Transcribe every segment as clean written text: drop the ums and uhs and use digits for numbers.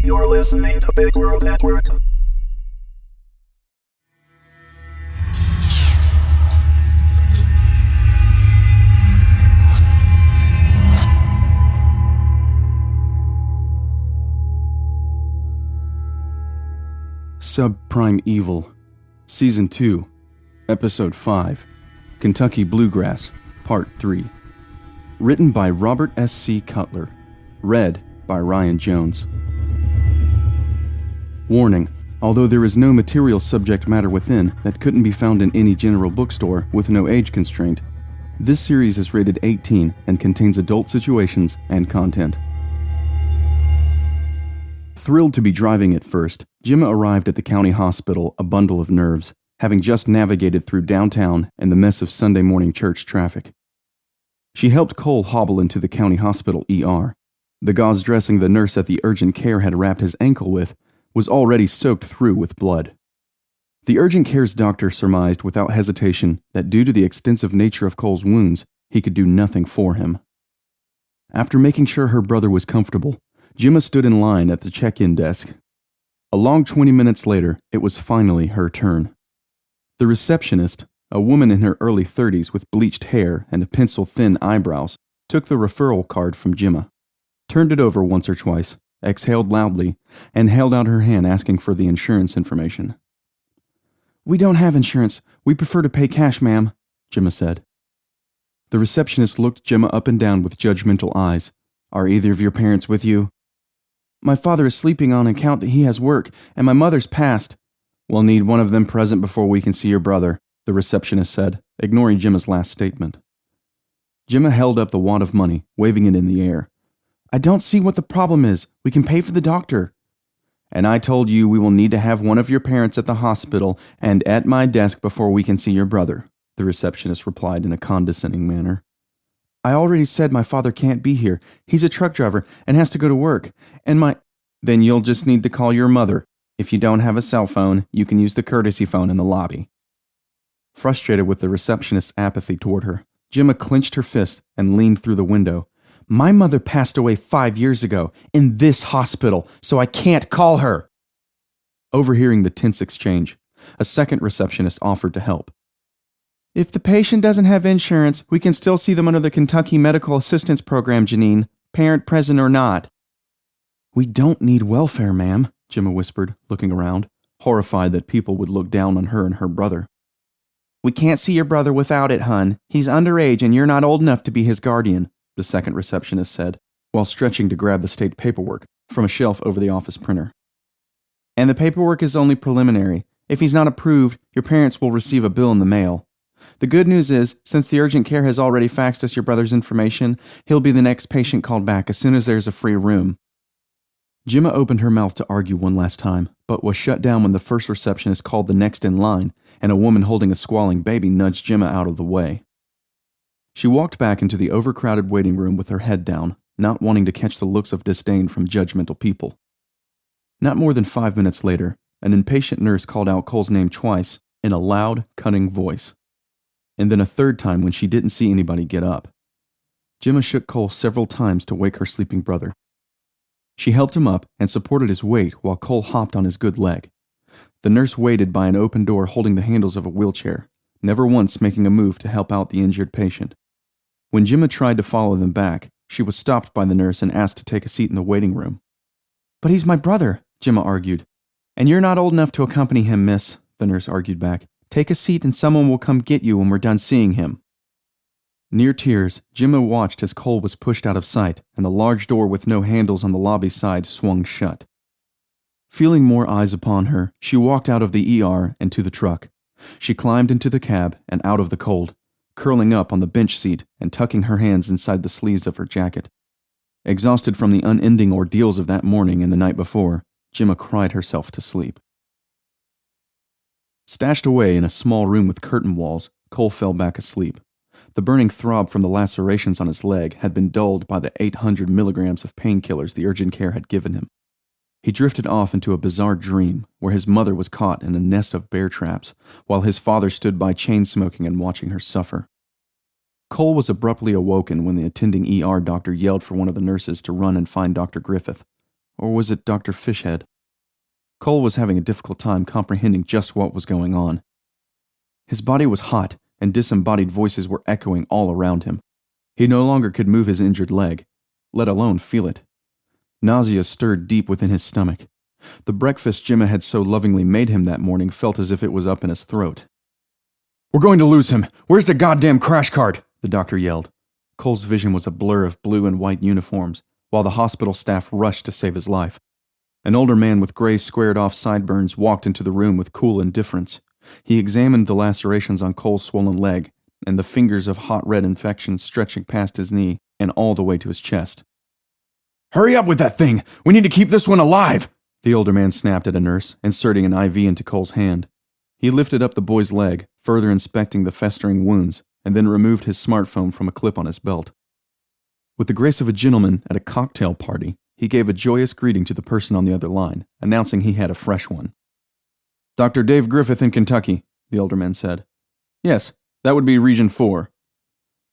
You're listening to Big World Network. Subprimeval, Season 2, Episode 5, Kentucky Bluegrass, Part 3. Written by Robert S.C. Cutler. Read by Ryan Jones. Warning: although there is no material subject matter within that couldn't be found in any general bookstore with no age constraint, this series is rated 18 and contains adult situations and content. Thrilled to be driving at first, Gemma arrived at the county hospital a bundle of nerves, having just navigated through downtown and the mess of Sunday morning church traffic. She helped Cole hobble into the county hospital ER. The gauze dressing the nurse at the urgent care had wrapped his ankle with was already soaked through with blood. The urgent care's doctor surmised without hesitation that due to the extensive nature of Cole's wounds, he could do nothing for him. After making sure her brother was comfortable, Gemma stood in line at the check-in desk. A long 20 minutes later, it was finally her turn. The receptionist, a woman in her early 30s with bleached hair and pencil-thin eyebrows, took the referral card from Gemma, turned it over once or twice, exhaled loudly, and held out her hand asking for the insurance information. "We don't have insurance. We prefer to pay cash, ma'am," Gemma said. The receptionist looked Gemma up and down with judgmental eyes. "Are either of your parents with you?" "My father is sleeping on account that he has work, and my mother's passed." "We'll need one of them present before we can see your brother," the receptionist said, ignoring Gemma's last statement. Gemma held up the wad of money, waving it in the air. "I don't see what the problem is. We can pay for the doctor." "And I told you we will need to have one of your parents at the hospital and at my desk before we can see your brother," the receptionist replied in a condescending manner. "I already said my father can't be here. He's a truck driver and has to go to work, and my—" "Then you'll just need to call your mother. If you don't have a cell phone, you can use the courtesy phone in the lobby." Frustrated with the receptionist's apathy toward her, Gemma clenched her fist and leaned through the window. "My mother passed away 5 years ago, in this hospital, so I can't call her." Overhearing the tense exchange, a second receptionist offered to help. "If the patient doesn't have insurance, we can still see them under the Kentucky Medical Assistance Program, Janine, parent present or not." "We don't need welfare, ma'am," Gemma whispered, looking around, horrified that people would look down on her and her brother. "We can't see your brother without it, hun. He's underage and you're not old enough to be his guardian," the second receptionist said, while stretching to grab the state paperwork from a shelf over the office printer. "And the paperwork is only preliminary. If he's not approved, your parents will receive a bill in the mail. The good news is, since the urgent care has already faxed us your brother's information, he'll be the next patient called back as soon as there's a free room." Gemma opened her mouth to argue one last time, but was shut down when the first receptionist called the next in line, and a woman holding a squalling baby nudged Gemma out of the way. She walked back into the overcrowded waiting room with her head down, not wanting to catch the looks of disdain from judgmental people. Not more than 5 minutes later, an impatient nurse called out Cole's name twice in a loud, cutting voice, and then a third time when she didn't see anybody get up. Gemma shook Cole several times to wake her sleeping brother. She helped him up and supported his weight while Cole hopped on his good leg. The nurse waited by an open door holding the handles of a wheelchair, never once making a move to help out the injured patient. When Gemma tried to follow them back, she was stopped by the nurse and asked to take a seat in the waiting room. "But he's my brother," Gemma argued. "And you're not old enough to accompany him, miss," the nurse argued back. "Take a seat and someone will come get you when we're done seeing him." Near tears, Gemma watched as Cole was pushed out of sight and the large door with no handles on the lobby side swung shut. Feeling more eyes upon her, she walked out of the ER and to the truck. She climbed into the cab and out of the cold, curling up on the bench seat and tucking her hands inside the sleeves of her jacket. Exhausted from the unending ordeals of that morning and the night before, Gemma cried herself to sleep. Stashed away in a small room with curtain walls, Cole fell back asleep. The burning throb from the lacerations on his leg had been dulled by the 800 milligrams of painkillers the urgent care had given him. He drifted off into a bizarre dream where his mother was caught in a nest of bear traps, while his father stood by chain-smoking and watching her suffer. Cole was abruptly awoken when the attending ER doctor yelled for one of the nurses to run and find Dr. Griffith. Or was it Dr. Fishhead? Cole was having a difficult time comprehending just what was going on. His body was hot, and disembodied voices were echoing all around him. He no longer could move his injured leg, let alone feel it. Nausea stirred deep within his stomach. The breakfast Jimma had so lovingly made him that morning felt as if it was up in his throat. "We're going to lose him! Where's the goddamn crash cart?" the doctor yelled. Cole's vision was a blur of blue and white uniforms, while the hospital staff rushed to save his life. An older man with gray squared-off sideburns walked into the room with cool indifference. He examined the lacerations on Cole's swollen leg and the fingers of hot red infection stretching past his knee and all the way to his chest. "Hurry up with that thing! We need to keep this one alive!" The older man snapped at a nurse, inserting an IV into Cole's hand. He lifted up the boy's leg, further inspecting the festering wounds, and then removed his smartphone from a clip on his belt. With the grace of a gentleman at a cocktail party, he gave a joyous greeting to the person on the other line, announcing he had a fresh one. "Dr. Dave Griffith in Kentucky," the older man said. "Yes, that would be Region 4.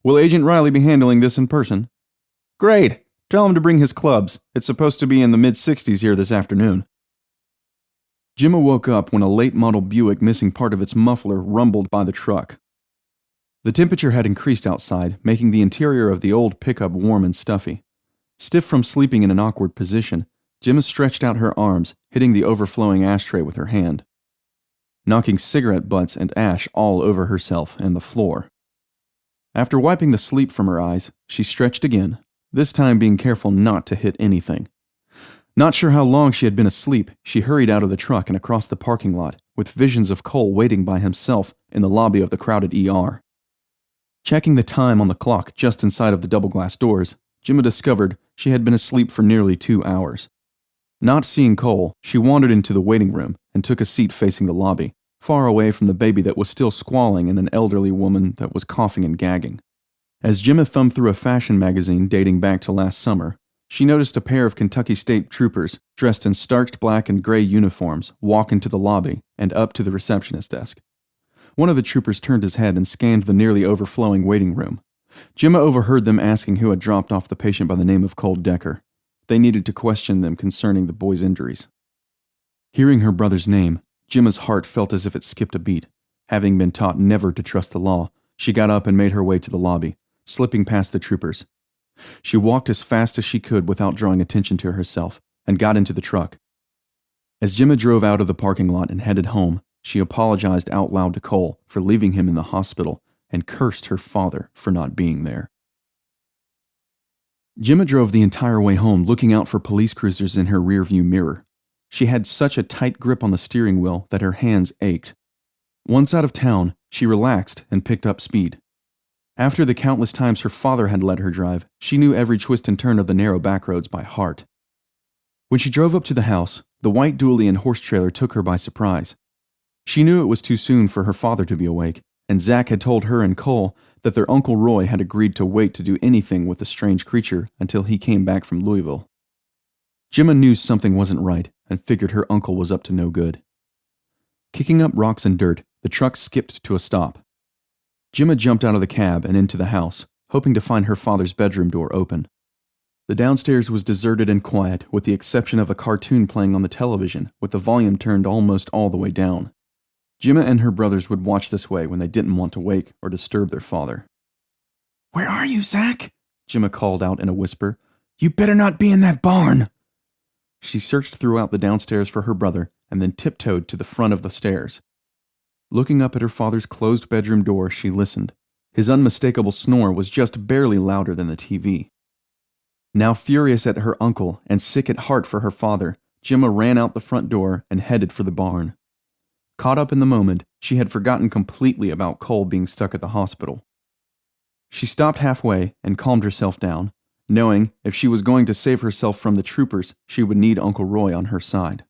Will Agent Riley be handling this in person?" "Great! Tell him to bring his clubs. It's supposed to be in the mid-60s here this afternoon." Jimma woke up when a late-model Buick missing part of its muffler rumbled by the truck. The temperature had increased outside, making the interior of the old pickup warm and stuffy. Stiff from sleeping in an awkward position, Jimma stretched out her arms, hitting the overflowing ashtray with her hand, knocking cigarette butts and ash all over herself and the floor. After wiping the sleep from her eyes, she stretched again, this time being careful not to hit anything. Not sure how long she had been asleep, she hurried out of the truck and across the parking lot, with visions of Cole waiting by himself in the lobby of the crowded ER. Checking the time on the clock just inside of the double-glass doors, Jimma discovered she had been asleep for nearly 2 hours. Not seeing Cole, she wandered into the waiting room and took a seat facing the lobby, far away from the baby that was still squalling and an elderly woman that was coughing and gagging. As Jimma thumbed through a fashion magazine dating back to last summer, she noticed a pair of Kentucky State troopers dressed in starched black and gray uniforms walk into the lobby and up to the receptionist desk. One of the troopers turned his head and scanned the nearly overflowing waiting room. Jimma overheard them asking who had dropped off the patient by the name of Cole Decker. They needed to question them concerning the boy's injuries. Hearing her brother's name, Jimma's heart felt as if it skipped a beat. Having been taught never to trust the law, she got up and made her way to the lobby, slipping past the troopers. She walked as fast as she could without drawing attention to herself, and got into the truck. As Jimma drove out of the parking lot and headed home, she apologized out loud to Cole for leaving him in the hospital and cursed her father for not being there. Jimma drove the entire way home looking out for police cruisers in her rearview mirror. She had such a tight grip on the steering wheel that her hands ached. Once out of town, she relaxed and picked up speed. After the countless times her father had let her drive, she knew every twist and turn of the narrow backroads by heart. When she drove up to the house, the white dually and horse trailer took her by surprise. She knew it was too soon for her father to be awake, and Zach had told her and Cole that their Uncle Roy had agreed to wait to do anything with the strange creature until he came back from Louisville. Jimma knew something wasn't right and figured her uncle was up to no good. Kicking up rocks and dirt, the truck skipped to a stop. Jimma jumped out of the cab and into the house, hoping to find her father's bedroom door open. The downstairs was deserted and quiet, with the exception of a cartoon playing on the television, with the volume turned almost all the way down. Jimma and her brothers would watch this way when they didn't want to wake or disturb their father. "Where are you, Zach?" Jimma called out in a whisper. "You better not be in that barn!" She searched throughout the downstairs for her brother and then tiptoed to the front of the stairs. Looking up at her father's closed bedroom door, she listened. His unmistakable snore was just barely louder than the TV. Now furious at her uncle and sick at heart for her father, Jimma ran out the front door and headed for the barn. Caught up in the moment, she had forgotten completely about Cole being stuck at the hospital. She stopped halfway and calmed herself down, knowing if she was going to save herself from the troopers, she would need Uncle Roy on her side.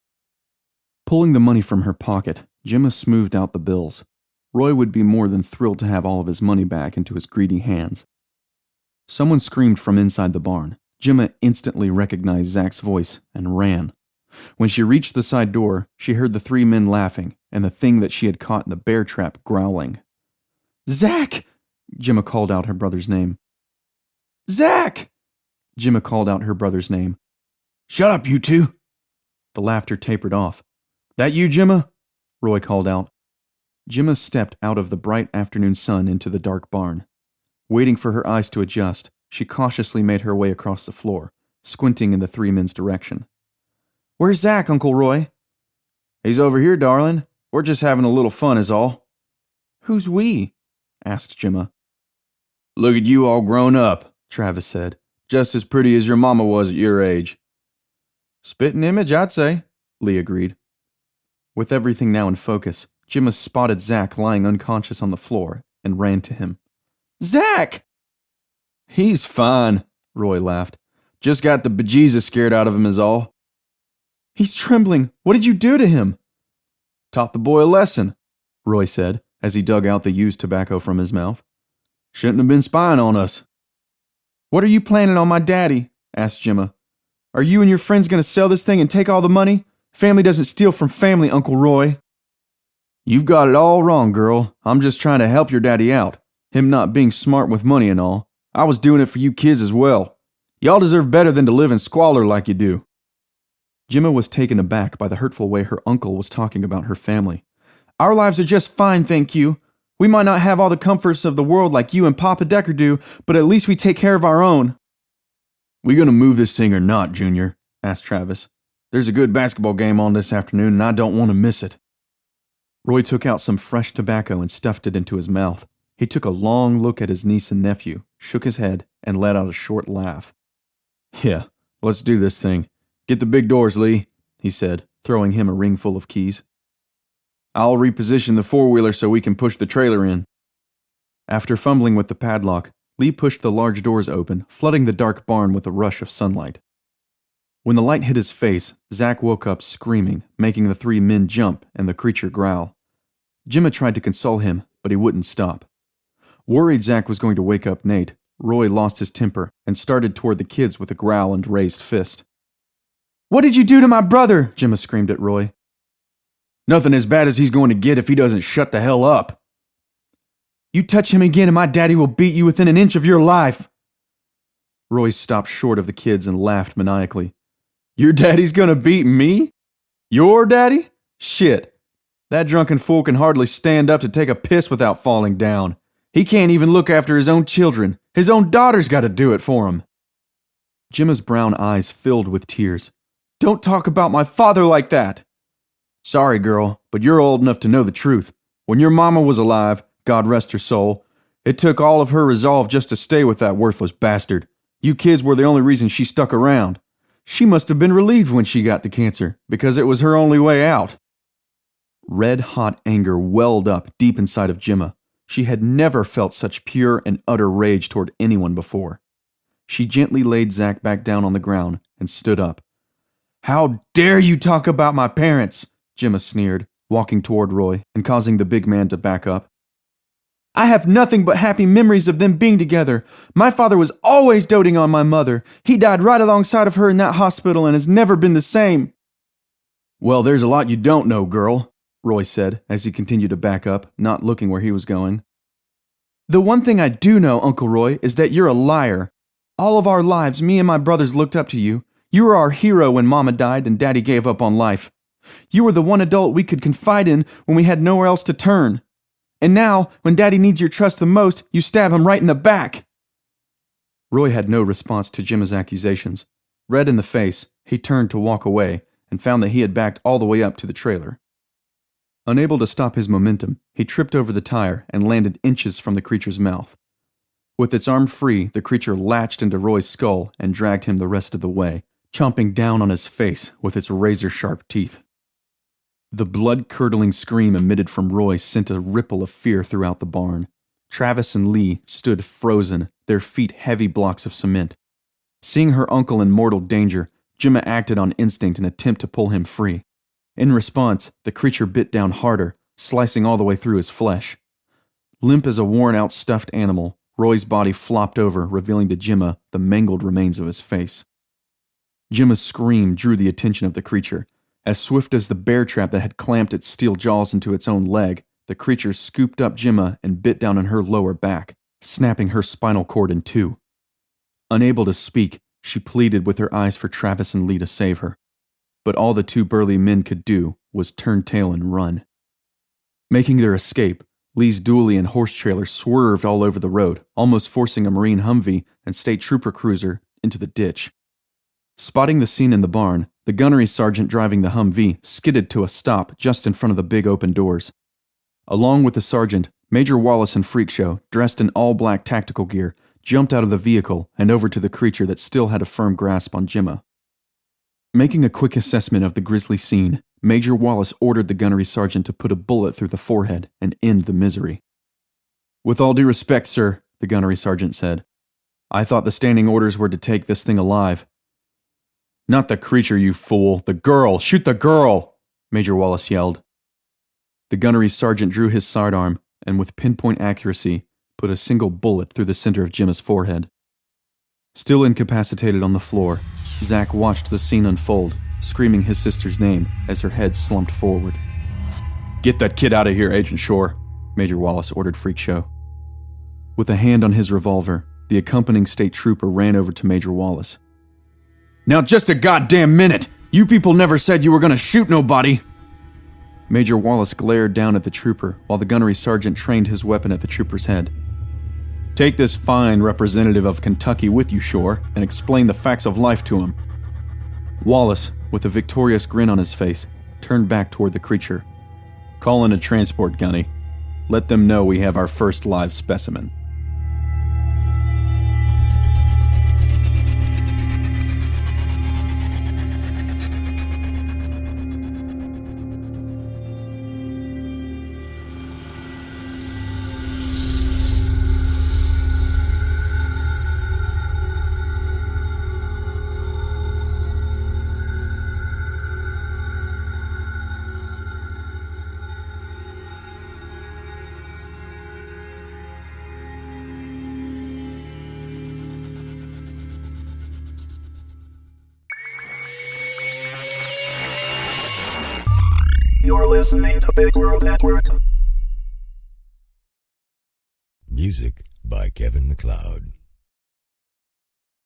Pulling the money from her pocket, Jimma smoothed out the bills. Roy would be more than thrilled to have all of his money back into his greedy hands. Someone screamed from inside the barn. Jimma instantly recognized Zach's voice and ran. When she reached the side door, she heard the 3 men laughing and the thing that she had caught in the bear trap growling. "Zach!" Jimma called out her brother's name. "Zach!" Jimma called out her brother's name. Shut up, you two. The laughter tapered off. That you, Gemma? Roy called out. Gemma stepped out of the bright afternoon sun into the dark barn. Waiting for her eyes to adjust, she cautiously made her way across the floor, squinting in the three men's direction. Where's Zach, Uncle Roy? He's over here, darling. We're just having a little fun is all. Who's we? Asked Gemma. Look at you all grown up, Travis said. Just as pretty as your mama was at your age. Spitting image, I'd say, Lee agreed. With everything now in focus, Gemma spotted Zach lying unconscious on the floor and ran to him. Zach! He's fine, Roy laughed. Just got the bejesus scared out of him is all. He's trembling. What did you do to him? Taught the boy a lesson, Roy said as he dug out the used tobacco from his mouth. Shouldn't have been spying on us. What are you planning on my daddy? Asked Gemma. Are you and your friends going to sell this thing and take all the money? Family doesn't steal from family, Uncle Roy. You've got it all wrong, girl. I'm just trying to help your daddy out. Him not being smart with money and all. I was doing it for you kids as well. Y'all deserve better than to live in squalor like you do. Gemma was taken aback by the hurtful way her uncle was talking about her family. Our lives are just fine, thank you. We might not have all the comforts of the world like you and Papa Decker do, but at least we take care of our own. We gonna move this thing or not, Junior? Asked Travis. There's a good basketball game on this afternoon and I don't want to miss it. Roy took out some fresh tobacco and stuffed it into his mouth. He took a long look at his niece and nephew, shook his head, and let out a short laugh. Yeah, let's do this thing. Get the big doors, Lee, he said, throwing him a ring full of keys. I'll reposition the four-wheeler so we can push the trailer in. After fumbling with the padlock, Lee pushed the large doors open, flooding the dark barn with a rush of sunlight. When the light hit his face, Zach woke up screaming, making the three men jump and the creature growl. Gemma tried to console him, but he wouldn't stop. Worried Zach was going to wake up Nate, Roy lost his temper and started toward the kids with a growl and raised fist. What did you do to my brother? Gemma screamed at Roy. Nothing as bad as he's going to get if he doesn't shut the hell up. You touch him again and my daddy will beat you within an inch of your life. Roy stopped short of the kids and laughed maniacally. Your daddy's gonna beat me? Your daddy? Shit. That drunken fool can hardly stand up to take a piss without falling down. He can't even look after his own children. His own daughter's got to do it for him. Gemma's brown eyes filled with tears. Don't talk about my father like that. Sorry, girl, but you're old enough to know the truth. When your mama was alive, God rest her soul, it took all of her resolve just to stay with that worthless bastard. You kids were the only reason she stuck around. She must have been relieved when she got the cancer, because it was her only way out. Red-hot anger welled up deep inside of Gemma. She had never felt such pure and utter rage toward anyone before. She gently laid Zach back down on the ground and stood up. How dare you talk about my parents? Gemma sneered, walking toward Roy and causing the big man to back up. I have nothing but happy memories of them being together. My father was always doting on my mother. He died right alongside of her in that hospital and has never been the same. Well, there's a lot you don't know, girl, Roy said as he continued to back up, not looking where he was going. The one thing I do know, Uncle Roy, is that you're a liar. All of our lives, me and my brothers looked up to you. You were our hero when Mama died and Daddy gave up on life. You were the one adult we could confide in when we had nowhere else to turn. And now, when Daddy needs your trust the most, you stab him right in the back. Roy had no response to Gemma's accusations. Red in the face, he turned to walk away and found that he had backed all the way up to the trailer. Unable to stop his momentum, he tripped over the tire and landed inches from the creature's mouth. With its arm free, the creature latched into Roy's skull and dragged him the rest of the way, chomping down on his face with its razor-sharp teeth. The blood-curdling scream emitted from Roy sent a ripple of fear throughout the barn. Travis and Lee stood frozen, their feet heavy blocks of cement. Seeing her uncle in mortal danger, Gemma acted on instinct in an attempt to pull him free. In response, the creature bit down harder, slicing all the way through his flesh. Limp as a worn-out stuffed animal, Roy's body flopped over, revealing to Gemma the mangled remains of his face. Gemma's scream drew the attention of the creature. As swift as the bear trap that had clamped its steel jaws into its own leg, the creature scooped up Gemma and bit down on her lower back, snapping her spinal cord in two. Unable to speak, She pleaded with her eyes for Travis and Lee to save her. But all the two burly men could do was turn tail and run. Making their escape, Lee's dually and horse trailer swerved all over the road, almost forcing a Marine Humvee and state trooper cruiser into the ditch. Spotting the scene in the barn, the gunnery sergeant driving the Humvee skidded to a stop just in front of the big open doors. Along with the sergeant, Major Wallace and Freakshow, dressed in all-black tactical gear, jumped out of the vehicle and over to the creature that still had a firm grasp on Gemma. Making a quick assessment of the grisly scene, Major Wallace ordered the gunnery sergeant to put a bullet through the forehead and end the misery. "With all due respect, sir," the gunnery sergeant said, "I thought the standing orders were to take this thing alive." "Not the creature, you fool! The girl! Shoot the girl!" Major Wallace yelled. The gunnery sergeant drew his sidearm and with pinpoint accuracy put a single bullet through the center of Gemma's forehead. Still incapacitated on the floor, Zach watched the scene unfold, screaming his sister's name as her head slumped forward. "Get that kid out of here, Agent Shore," Major Wallace ordered Freakshow. With a hand on his revolver, the accompanying state trooper ran over to Major Wallace. "Now just a goddamn minute! You people never said you were gonna shoot nobody!" Major Wallace glared down at the trooper while the gunnery sergeant trained his weapon at the trooper's head. "Take this fine representative of Kentucky with you, Shore, and explain the facts of life to him." Wallace, with a victorious grin on his face, turned back toward the creature. "Call in a transport, Gunny. Let them know we have our first live specimen." You're listening to Big World Network. Music by Kevin MacLeod.